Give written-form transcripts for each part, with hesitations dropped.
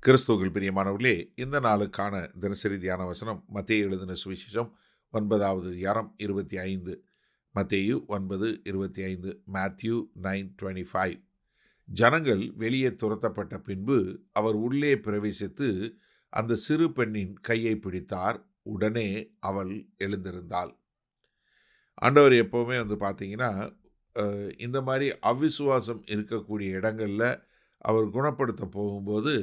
கிறிஸ்துவுக்குள் பிரியமானவர்களே, இந்த நாளுக்கான தினசரி தியான வசனம் மத்தேயு எழுதின சுவிசேஷம் 9வது அதிகாரம் 25. மத்தேயு 9:25. மேத்யூ 9:25. ஜனங்கள் வெளியே துரத்தப்பட்ட பின்பு அவர் உள்ளே பிரவேசித்து அந்த சிறு பெண்ணின் கையை பிடித்தார். உடனே அவள் எழுந்திருந்தாள். ஆண்டவர் எப்போவுமே பார்த்தீங்கன்னா, இந்த மாதிரி அவிசுவாசம் இருக்கக்கூடிய இடங்களில் அவர் குணப்படுத்த போகும்போது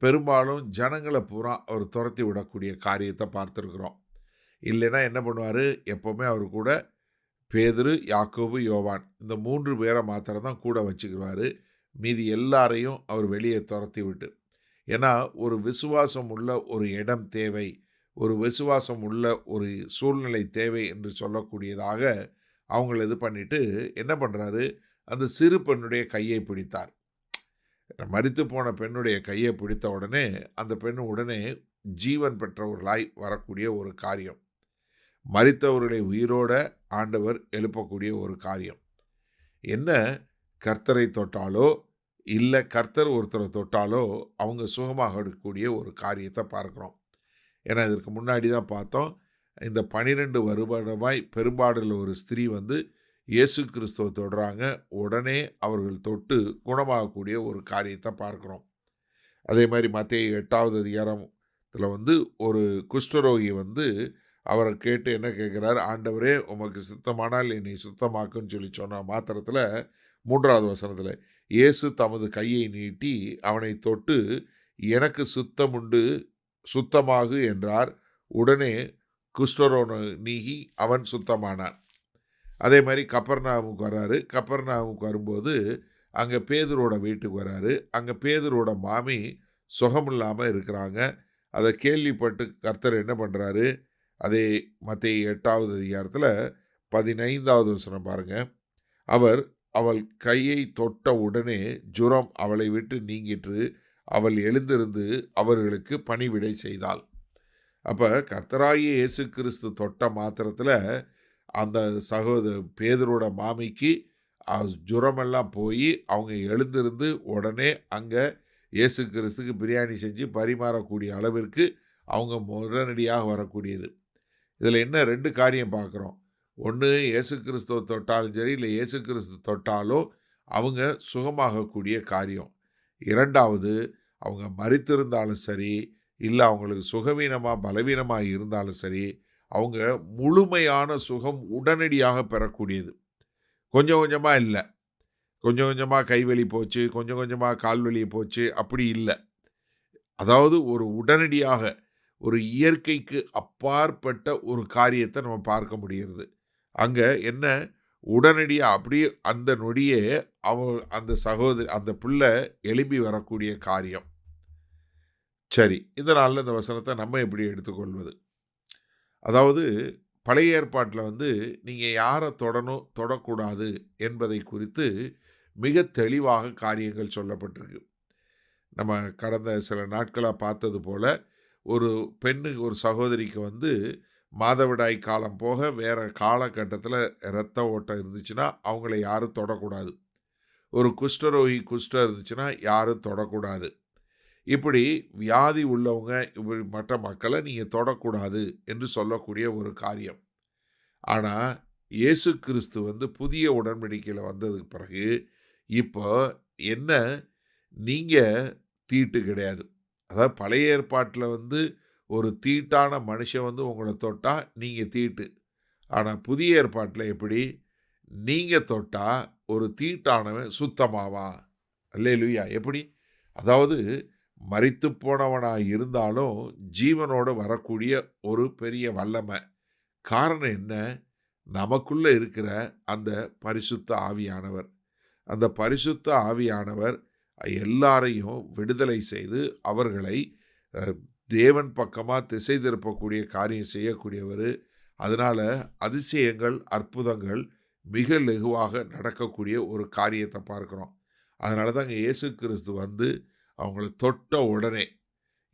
பெரும்பாலும் ஜனங்களை பூரா அவர் துரத்தி விடக்கூடிய காரியத்தை பார்த்துருக்குறோம். இல்லைன்னா என்ன பண்ணுவார், எப்போவுமே அவர் கூட பேதுரு, யாக்கோபு, யோவான் இந்த 3 பேரை மாத்திரம் தான் கூட வச்சுக்கிடுவார். மீதி எல்லாரையும் அவர் வெளியே துரத்தி விட்டு. ஏன்னா ஒரு விசுவாசம் உள்ள ஒரு இடம் தேவை, ஒரு விசுவாசம் உள்ள ஒரு சூழ்நிலை தேவை என்று சொல்லக்கூடியதாக அவங்கள இது பண்ணிட்டு என்ன பண்ணுறாரு, அந்த சிறு பெண்ணுடைய கையை பிடித்தார். மரித்து போன பெண்ணுடைய கையை பிடித்த உடனே அந்த பெண் உடனே ஜீவன் பெற்றவர்களாய் வரக்கூடிய ஒரு காரியம். மரித்தவர்களை உயிரோட ஆண்டவர் எழுப்பக்கூடிய ஒரு காரியம். என்ன, கர்த்தரை தொட்டாலோ இல்லை கர்த்தர் ஒருத்தரை தொட்டாலோ அவங்க சுகமாகக்கூடிய ஒரு காரியத்தை பார்க்குறோம். ஏன்னா இதற்கு முன்னாடி தான் பார்த்தோம், இந்த 12 வருடமாய் பெரும்பாடுள்ள ஒரு ஸ்திரீ இயேசு கிறிஸ்துவை தொடுறாங்க. உடனே அவர்கள் தொட்டு குணமாகக்கூடிய ஒரு காரியத்தை பார்க்குறோம். அதே மாதிரி மத்தேயு 8வது அதிகாரத்தில் ஒரு குஷ்டரோகி அவரை கேட்டு என்ன கேட்குறாரு, ஆண்டவரே உமக்கு சுத்தமானால் என்னை சுத்தமாக்குன்னு சொல்லி சொன்ன மாத்திரத்தில் 3வது வசனத்தில் இயேசு தமது கையை நீட்டி அவனை தொட்டு எனக்கு சுத்தமுண்டு சுத்தமாகு என்றார். உடனே குஷ்டரோகம் நீங்கி அவன் சுத்தமானான். அதே மாதிரி கப்பர்நாவுக்கு வர்றாரு. கப்பர்நாவுக்கு வரும்போது அங்கே பேதுரோட வீட்டுக்கு வர்றாரு. அங்கே பேதுரோட மாமி சுகமில்லாமல் இருக்கிறாங்க. அதை கேள்விப்பட்டு கர்த்தர் என்ன பண்ணுறாரு, அதே மத்தேயு 8வது அதிகாரத்தில் 15வது வசனம் பாருங்கள். அவள் கையை தொட்ட உடனே ஜுரம் அவளை விட்டு நீங்கிற்று. அவள் எழுந்திருந்து அவர்களுக்கு பணிவிடை செய்தாள். அப்போ கர்த்தராகிய இயேசு கிறிஸ்து தொட்ட மாத்திரத்தில் அந்த பேதுரோட மாமிக்கு ஜுரமெல்லாம் போய் அவங்க எழுந்திருந்து உடனே அங்கே இயேசு கிறிஸ்துக்கு பிரியாணி செஞ்சு பரிமாறக்கூடிய அளவிற்கு அவங்க உடனடியாக வரக்கூடியது. இதில் என்ன 2 காரியம் பார்க்குறோம். ஒன்று, இயேசு கிறிஸ்துவை தொட்டாலும் சரி இல்லை இயேசு கிறிஸ்து தொட்டாலும் அவங்க சுகமாகக்கூடிய காரியம். 2வது, அவங்க மரித்திருந்தாலும் சரி இல்லை அவங்களுக்கு சுகவீனமாக பலவீனமாக இருந்தாலும் சரி அவங்க முழுமையான சுகம் உடனடியாக பெறக்கூடியது. கொஞ்சம் கொஞ்சமாக இல்லை, கொஞ்சம் கொஞ்சமாக கைவலி போச்சு, கொஞ்சம் கொஞ்சமாக கால்வலி போச்சு, அப்படி இல்லை. அதாவது ஒரு உடனடியாக ஒரு இயற்கைக்கு அப்பாற்பட்ட ஒரு காரியத்தை நம்ம பார்க்க முடிகிறது. அங்கே என்ன, உடனடியாக அப்படியே அந்த நொடியே அந்த பிள்ளை எழும்பி வரக்கூடிய காரியம். சரி, இதனால் இந்த வசனத்தை நம்ம எப்படி எடுத்துக்கொள்வது? அதாவது பழைய ஏற்பாட்டில் நீங்கள் யாரை தொடணும் தொடக்கூடாது என்பதை குறித்து மிக தெளிவாக காரியங்கள் சொல்லப்பட்டிருக்கு. நம்ம கடந்த சில நாட்களாக பார்த்தது போல் ஒரு ஒரு சகோதரிக்கு மாதவிடாய் காலம் போக வேறு காலகட்டத்தில் இரத்த ஓட்டம் இருந்துச்சுன்னா அவங்கள யாரும் தொடக்கூடாது. ஒரு குஷ்டரோகி குஷ்டம் இருந்துச்சுன்னா யாரும் தொடக்கூடாது. இப்படி வியாதி உள்ளவங்க இப்படி மற்ற மக்களை நீங்கள் தொடக்கூடாது என்று சொல்லக்கூடிய ஒரு காரியம். ஆனால் இயேசு கிறிஸ்து புதிய உடன்படிக்கையில் வந்ததுக்கு பிறகு இப்போ என்ன, நீங்கள் தீட்டு கிடையாது. அதாவது பழைய ஏற்பாட்டில் ஒரு தீட்டான மனுஷன் உங்களை தொட்டால் நீங்கள் தீட்டு. ஆனால் புதிய ஏற்பாட்டில் எப்படி, நீங்கள் தொட்டால் ஒரு தீட்டானவன் சுத்தமாவான். அல்லேலூயா. எப்படி? அதாவது மரித்து போனவனாக இருந்தாலும் ஜீவனோடு வரக்கூடிய ஒரு பெரிய வல்லமை. காரணம் என்ன, நமக்குள்ளே இருக்கிற அந்த பரிசுத்த ஆவியானவர். அந்த பரிசுத்த ஆவியானவர் எல்லாரையும் விடுதலை செய்து அவர்களை தேவன் பக்கமாக திசை திருப்பக்கூடிய காரியம் செய்யக்கூடியவர். அதனால் அதிசயங்கள் அற்புதங்கள் மிக லகுவாக நடக்கக்கூடிய ஒரு காரியத்தை பார்க்குறோம். அதனால தான் இங்கே இயேசு கிறிஸ்து அவங்கள தொட்ட உடனே,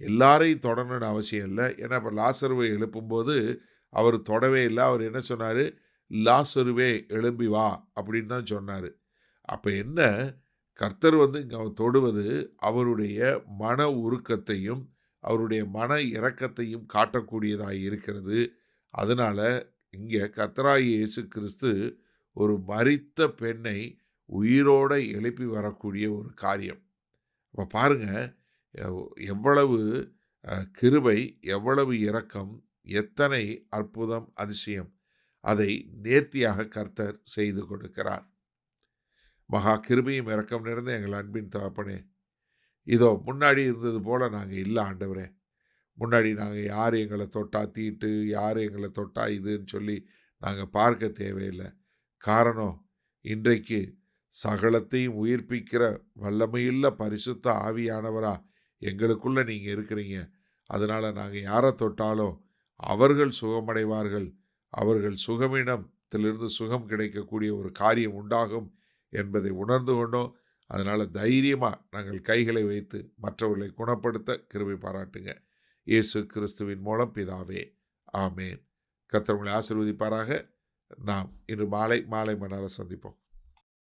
எல்லாரையும் தொடணும்னு அவசியம் இல்லை. ஏன்னா இப்போ லாசருவை எழுப்பும்போது அவர் தொடவே இல்லை. அவர் என்ன சொன்னார், லாசருவே எழும்பி வா அப்படின்னு தான் சொன்னார். அப்போ என்ன, கர்த்தர் இங்க தொடுவது அவருடைய மன உருக்கத்தையும் அவருடைய மன இரக்கத்தையும் காட்டக்கூடியதாக இருக்கிறது. அதனால இங்கே கர்த்தராகிய இயேசு கிறிஸ்து ஒரு மரித்த பெண்ணை உயிரோட எழுப்பி வரக்கூடிய ஒரு காரியம். அப்போ பாருங்க, எவ்வளவு கிருபை, எவ்வளவு இரக்கம், எத்தனை அற்புதம், அதிசயம். அதை நேர்த்தியாக கர்த்தர் செய்து கொடுக்கிறார். மகா கிருபையும் இரக்கம் நிறைந்த எங்கள் அன்பின் தகப்பனே, இதோ முன்னாடி இருந்தது போல நாங்கள் இல்லை ஆண்டவரே. முன்னாடி நாங்கள் யார் எங்களை தொட்டா தீட்டு, யார் எங்களை தொட்டா இதுன்னு சொல்லி நாங்கள் பார்க்க தேவையில்லை. காரணம், இன்றைக்கு சகலத்தையும் உயிர்ப்பிக்கிற வல்லமையுள்ள பரிசுத்த ஆவியானவரா எங்களுக்குள்ளே நீங்கள் இருக்கிறீங்க. அதனால் நாங்கள் யாரை தொட்டாலும் அவர்கள் சுகமடைவார்கள். அவர்கள் சுகமினத்திலிருந்து சுகம் கிடைக்கக்கூடிய ஒரு காரியம் உண்டாகும் என்பதை உணர்ந்து கொண்டோம். அதனால் தைரியமாக நாங்கள் கைகளை வைத்து மற்றவர்களை குணப்படுத்த கிருபை பாராட்டுங்க. இயேசு கிறிஸ்துவின் மூலம் பிதாவே, ஆமேன். கர்த்தர் உங்களை ஆசீர்வதிப்பாராக. நாம் இன்று மாலை மணால சந்திப்போம்.